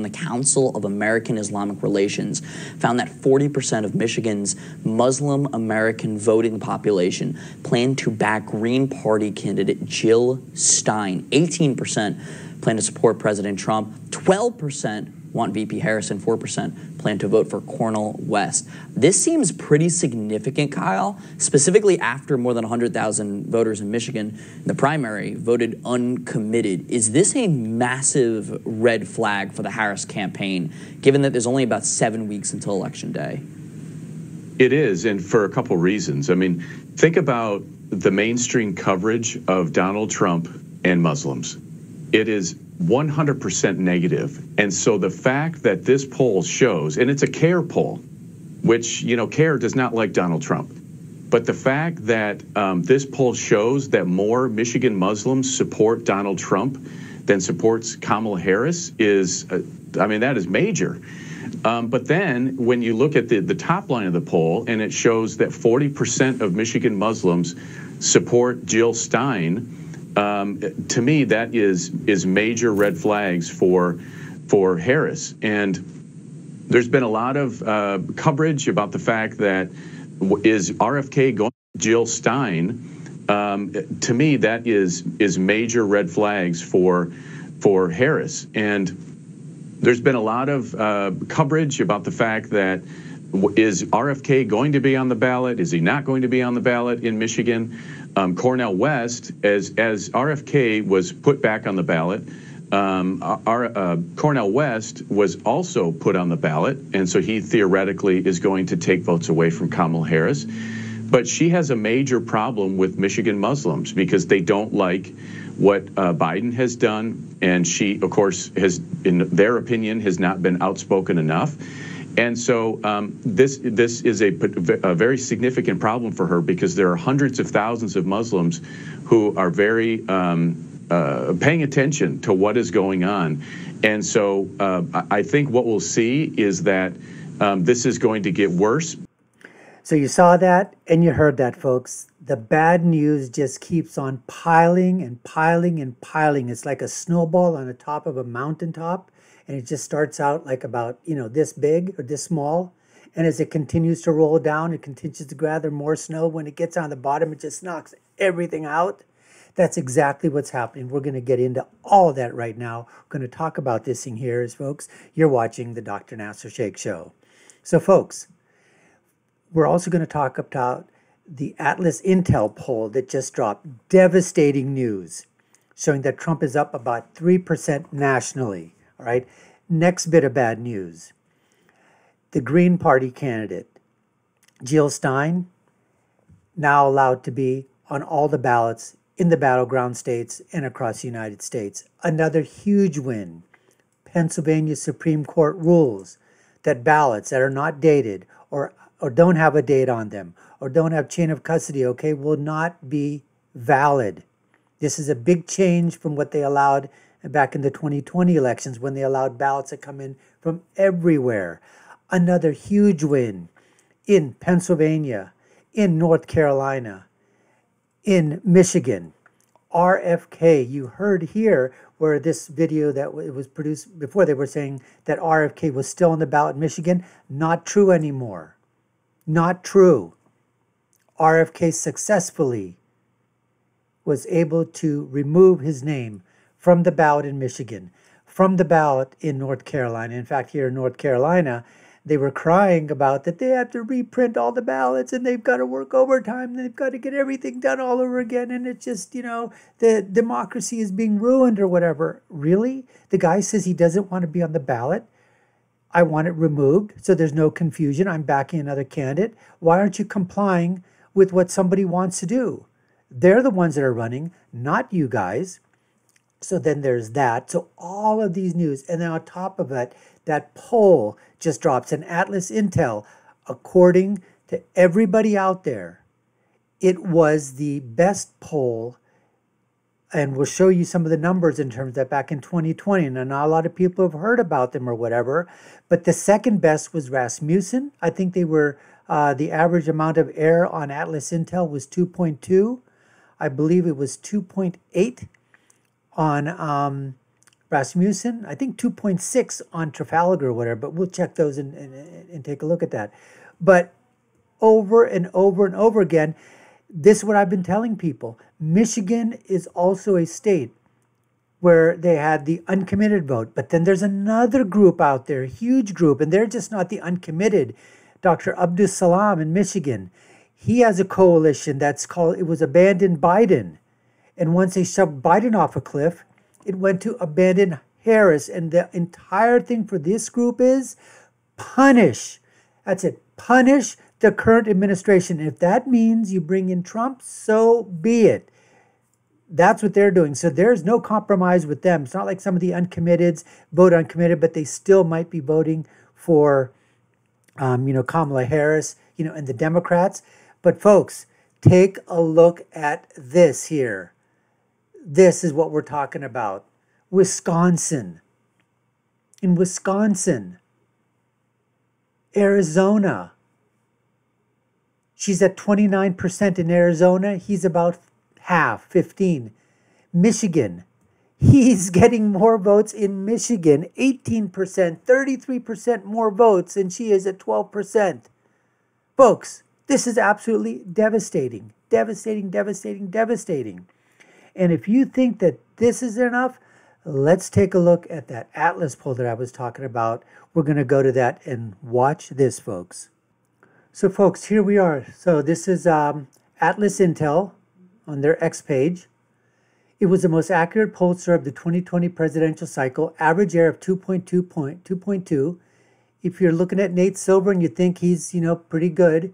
the Council of American Islamic Relations found that 40% of Michigan's Muslim American voting population plan to back Green Party candidate Jill Stein. 18% plan to support President Trump. 12% want VP Harris, and 4% plan to vote for Cornel West. This seems pretty significant, Kyle, specifically after more than 100,000 voters in Michigan in the primary voted uncommitted. Is this a massive red flag for the Harris campaign, given that there's only about 7 weeks until Election Day? It is, and for a couple reasons. I mean, think about the mainstream coverage of Donald Trump and Muslims. It is 100% negative. And so the fact that this poll shows, and it's a CARE poll, which, you know, CARE does not like Donald Trump. But the fact that this poll shows that more Michigan Muslims support Donald Trump than supports Kamala Harris is, I mean, that is major. But then when you look at the top line of the poll, and it shows that 40% of Michigan Muslims support Jill Stein, to me, that is major red flags for Harris. And there's been a lot of coverage about the fact that is RFK going to Jill Stein. To me, that is major red flags for Harris. And there's been a lot of coverage about the fact that is RFK going to be on the ballot? Is he not going to be on the ballot in Michigan? Cornel West, as RFK was put back on the ballot, Cornel West was also put on the ballot, and so he theoretically is going to take votes away from Kamala Harris. But she has a major problem with Michigan Muslims because they don't like what Biden has done, and she, of course, has, in their opinion, has not been outspoken enough. And so this is a very significant problem for her because there are hundreds of thousands of Muslims who are very paying attention to what is going on. And so I think what we'll see is that this is going to get worse. So you saw that and you heard that, folks. The bad news just keeps on piling and piling and piling. It's like a snowball on the top of a mountaintop. And it just starts out like about, you know, this big or this small. And as it continues to roll down, it continues to gather more snow. When it gets on the bottom, it just knocks everything out. That's exactly what's happening. We're going to get into all of that right now. We're going to talk about this thing here, as folks, you're watching the Dr. Nasir Shaikh Show. So, folks, we're also going to talk about the Atlas Intel poll that just dropped. Devastating news showing that Trump is up about 3% nationally. All right, next bit of bad news. The Green Party candidate, Jill Stein, now allowed to be on all the ballots in the battleground states and across the United States. Another huge win. Pennsylvania Supreme Court rules that ballots that are not dated or don't have a date on them or don't have chain of custody, okay, will not be valid. This is a big change from what they allowed back in the 2020 elections when they allowed ballots to come in from everywhere. Another huge win in Pennsylvania, in North Carolina, in Michigan. RFK, you heard here where this video that it was produced before, they were saying that RFK was still on the ballot in Michigan. Not true anymore. Not true. RFK successfully was able to remove his name from the ballot in Michigan, from the ballot in North Carolina. In fact, here in North Carolina, they were crying about that they have to reprint all the ballots and they've got to work overtime and they've got to get everything done all over again. And it's just, you know, the democracy is being ruined or whatever. Really? The guy says he doesn't want to be on the ballot. I want it removed so there's no confusion. I'm backing another candidate. Why aren't you complying with what somebody wants to do? They're the ones that are running, not you guys. So then there's that. So all of these news. And then on top of it, that poll just drops an Atlas Intel. According to everybody out there, it was the best poll. And we'll show you some of the numbers in terms of that back in 2020. And not a lot of people have heard about them or whatever. But the second best was Rasmussen. I think they were, the average amount of error on Atlas Intel was 2.2. I believe it was 2.8 on Rasmussen, I think 2.6 on Trafalgar or whatever, but we'll check those and take a look at that. But over and over and over again, this is what I've been telling people. Michigan is also a state where they had the uncommitted vote. But then there's another group out there, a huge group, and they're just not the uncommitted. Dr. Abdus Salam in Michigan, he has a coalition that's called, it was Abandon Biden. And once they shoved Biden off a cliff, it went to Abandon Harris. And the entire thing for this group is punish. That's it. Punish the current administration. If that means you bring in Trump, so be it. That's what they're doing. So there's no compromise with them. It's not like some of the uncommitteds vote uncommitted, but they still might be voting for, Kamala Harris, and the Democrats. But folks, take a look at this here. This is what we're talking about. Wisconsin. In Wisconsin. Arizona. She's at 29% in Arizona. He's about half, 15. Michigan. He's getting more votes in Michigan. 18%, 33% more votes, and she is at 12%. Folks, this is absolutely devastating. Devastating, devastating, devastating. And if you think that this is enough, let's take a look at that Atlas poll that I was talking about. We're going to go to that and watch this, folks. So, folks, here we are. So this is Atlas Intel on their X page. It was the most accurate pollster of the 2020 presidential cycle, average error of 2.2. If you're looking at Nate Silver and you think he's, pretty good,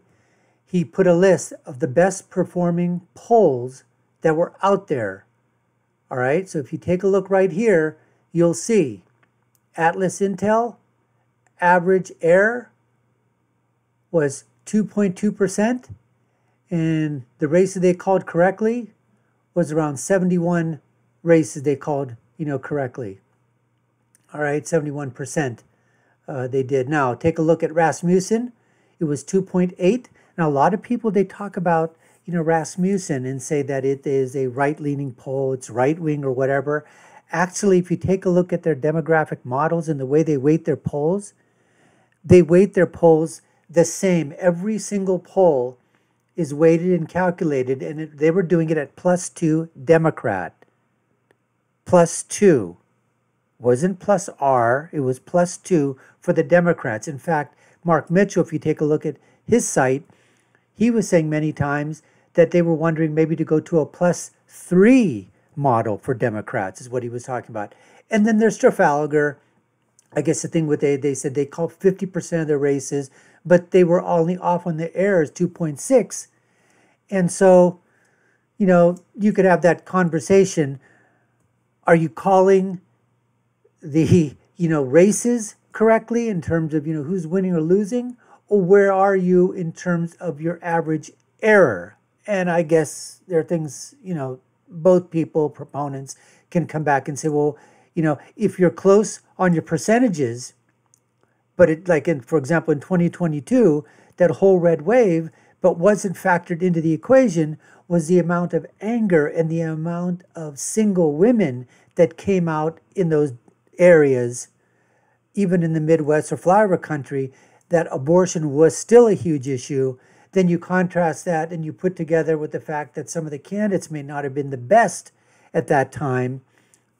he put a list of the best performing polls that were out there. All right, so if you take a look right here, you'll see Atlas Intel, average error was 2.2%, and the races they called correctly was around 71 races they called, correctly. All right, 71% they did. Now, take a look at Rasmussen. It was 2.8. Now, a lot of people, they talk about, Rasmussen and say that it is a right-leaning poll, it's right-wing or whatever. Actually, if you take a look at their demographic models and the way they weight their polls, they weight their polls the same. Every single poll is weighted and calculated, and they were doing it at +2 Democrat. +2. Wasn't +R, it was +2 for the Democrats. In fact, Mark Mitchell, if you take a look at his site, he was saying many times that they were wondering maybe to go to a +3 model for Democrats, is what he was talking about. And then there's Trafalgar. I guess the thing with they said they called 50% of their races, but they were only off on the errors 2.6. And so, you could have that conversation. Are you calling the, races correctly in terms of, who's winning or losing? Or where are you in terms of your average error? And I guess there are things, both people, proponents, can come back and say, well, if you're close on your percentages, but for example, in 2022, that whole red wave, but wasn't factored into the equation was the amount of anger and the amount of single women that came out in those areas, even in the Midwest or flyover country, that abortion was still a huge issue. Then you contrast that and you put together with the fact that some of the candidates may not have been the best at that time.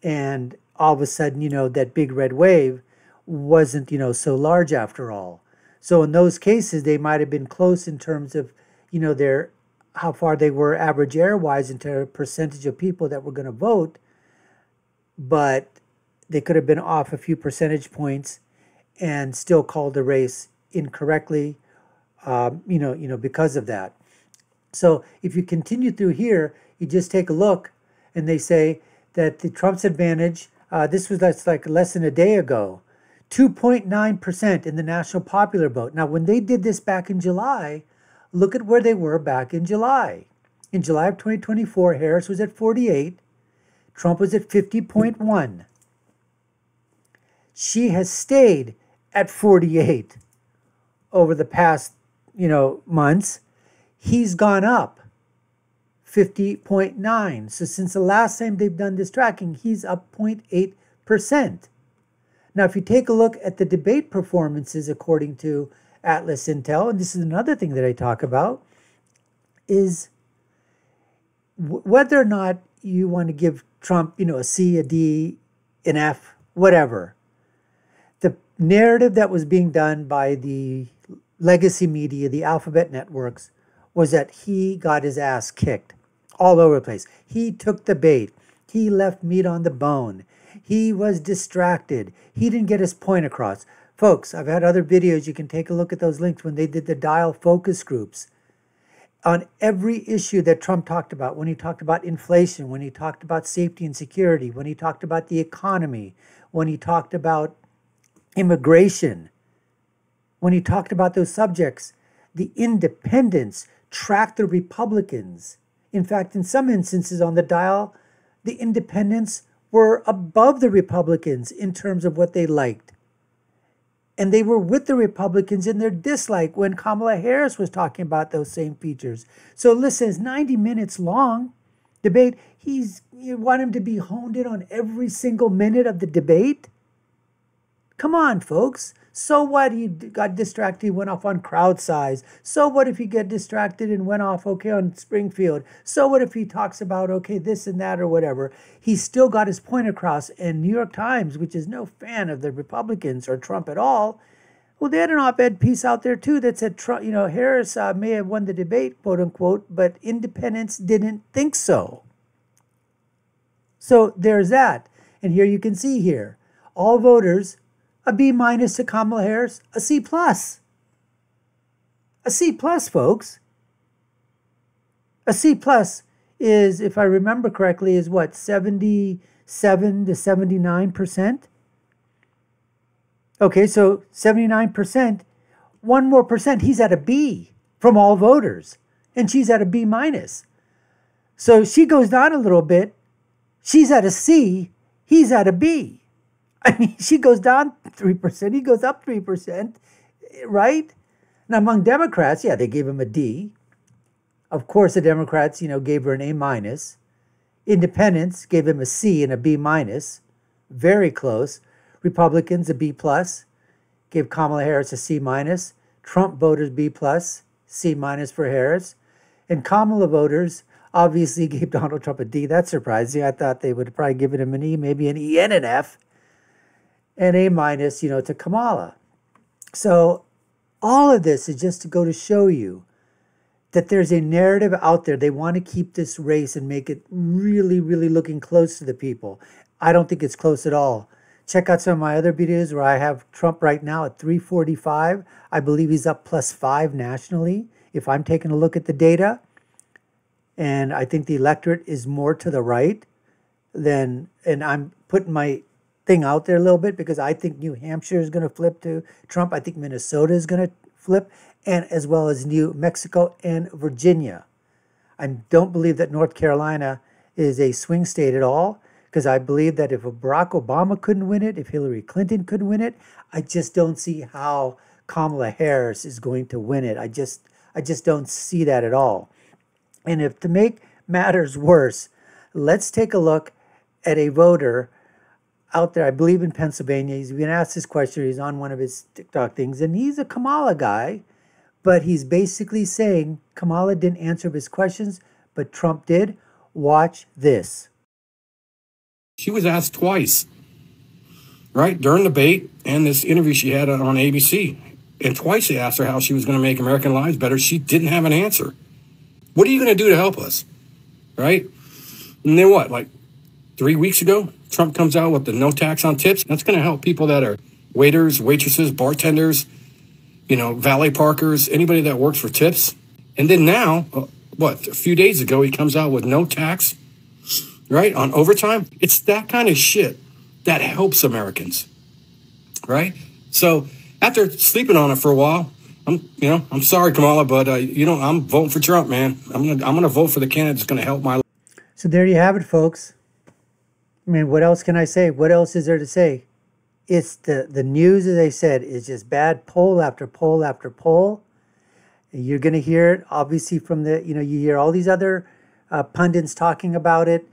And all of a sudden, that big red wave wasn't, so large after all. So in those cases, they might have been close in terms of, how far they were average error-wise into a percentage of people that were going to vote. But they could have been off a few percentage points and still called the race incorrectly, because of that. So if you continue through here, you just take a look, and they say that the Trump's advantage, this was like less than a day ago, 2.9% in the national popular vote. Now, when they did this back in July, look at where they were back in July. In July of 2024, Harris was at 48. Trump was at 50.1. She has stayed at 48 over the past, months. He's gone up 50.9. So since the last time they've done this tracking, he's up 0.8 Now, if you take a look at the debate performances according to Atlas Intel, and this is another thing that I talk about, is whether or not you want to give Trump, a C, a D, an F, whatever. The narrative that was being done by the legacy media, the alphabet networks, was that he got his ass kicked all over the place. He took the bait. He left meat on the bone. He was distracted. He didn't get his point across. Folks, I've had other videos. You can take a look at those links when they did the dial focus groups. On every issue that Trump talked about, when he talked about inflation, when he talked about safety and security, when he talked about the economy, when he talked about immigration, when he talked about those subjects, the independents tracked the Republicans. In fact, in some instances on the dial, the independents were above the Republicans in terms of what they liked. And they were with the Republicans in their dislike when Kamala Harris was talking about those same features. So listen, it's 90 minutes long debate. You want him to be honed in on every single minute of the debate? Come on, folks. So what? He got distracted, he went off on crowd size. So what if he get distracted and went off, on Springfield? So what if he talks about, this and that or whatever? He still got his point across. And New York Times, which is no fan of the Republicans or Trump at all, well, they had an op-ed piece out there too that said, Trump, Harris may have won the debate, quote unquote, but independents didn't think so. So there's that. And here you can see here, all voters, a B- to Kamala Harris, a C+. A C+, folks. A C+ is, if I remember correctly, is what, 77 to 79%? Okay, so 79%, one more percent, he's at a B from all voters, and she's at a B-. So she goes down a little bit, she's at a C, he's at a B. I mean, she goes down 3%, he goes up 3%, right? And among Democrats, they gave him a D. Of course, the Democrats, gave her an A-. Independents gave him a C and a B-. Very close. Republicans, a B+. Gave Kamala Harris a C-. Trump voters, B+, C- for Harris. And Kamala voters obviously gave Donald Trump a D. That's surprising. I thought they would have probably given him an E, maybe an E and an F. And A-, to Kamala. So all of this is just to go to show you that there's a narrative out there. They want to keep this race and make it really, really looking close to the people. I don't think it's close at all. Check out some of my other videos where I have Trump right now at 345. I believe he's up +5 nationally, if I'm taking a look at the data. And I think the electorate is more to the right than, and I'm putting my thing out there a little bit because I think New Hampshire is going to flip to Trump. I think Minnesota is going to flip, and as well as New Mexico and Virginia. I don't believe that North Carolina is a swing state at all, because I believe that if Barack Obama couldn't win it, if Hillary Clinton couldn't win it, I just don't see how Kamala Harris is going to win it. I just don't see that at all. And if to make matters worse, let's take a look at a voter out there, I believe in Pennsylvania. He's been asked this question. He's on one of his TikTok things, and he's a Kamala guy, but he's basically saying Kamala didn't answer his questions, but Trump did. Watch this. She was asked twice, right, during the debate and this interview she had on ABC. And twice they asked her how she was going to make American lives better. She didn't have an answer. What are you going to do to help us, right? And then what, like 3 weeks ago, Trump comes out with the no tax on tips. That's going to help people that are waiters, waitresses, bartenders, valet parkers, anybody that works for tips. And then now, a few days ago, he comes out with no tax, right, on overtime. It's that kind of shit that helps Americans, right? So after sleeping on it for a while, I'm sorry, Kamala, but I'm voting for Trump, man. I'm gonna vote for the candidate that's gonna help my life. So there you have it, folks. I mean, what else can I say? What else is there to say? It's the news, as I said, is just bad, poll after poll after poll. You're going to hear it, obviously, from you hear all these other pundits talking about it,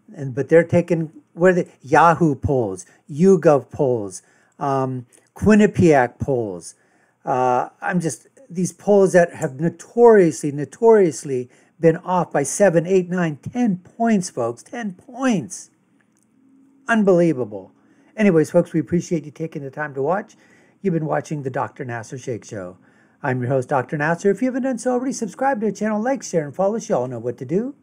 but they're taking where the Yahoo polls, YouGov polls, Quinnipiac polls. These polls that have notoriously been off by 7, 8, 9, 10 points, folks. 10 points. Unbelievable. Anyways, folks, we appreciate you taking the time to watch. You've been watching the Dr. Nasir Shaikh Show. I'm your host, Dr. Nasir. If you haven't done so already, subscribe to the channel, like, share, and follow us. You all know what to do.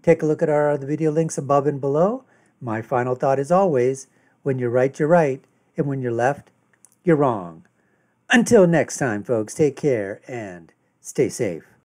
Take a look at our other video links above and below. My final thought is always, when you're right, you're right. And when you're left, you're wrong. Until next time, folks, take care and stay safe.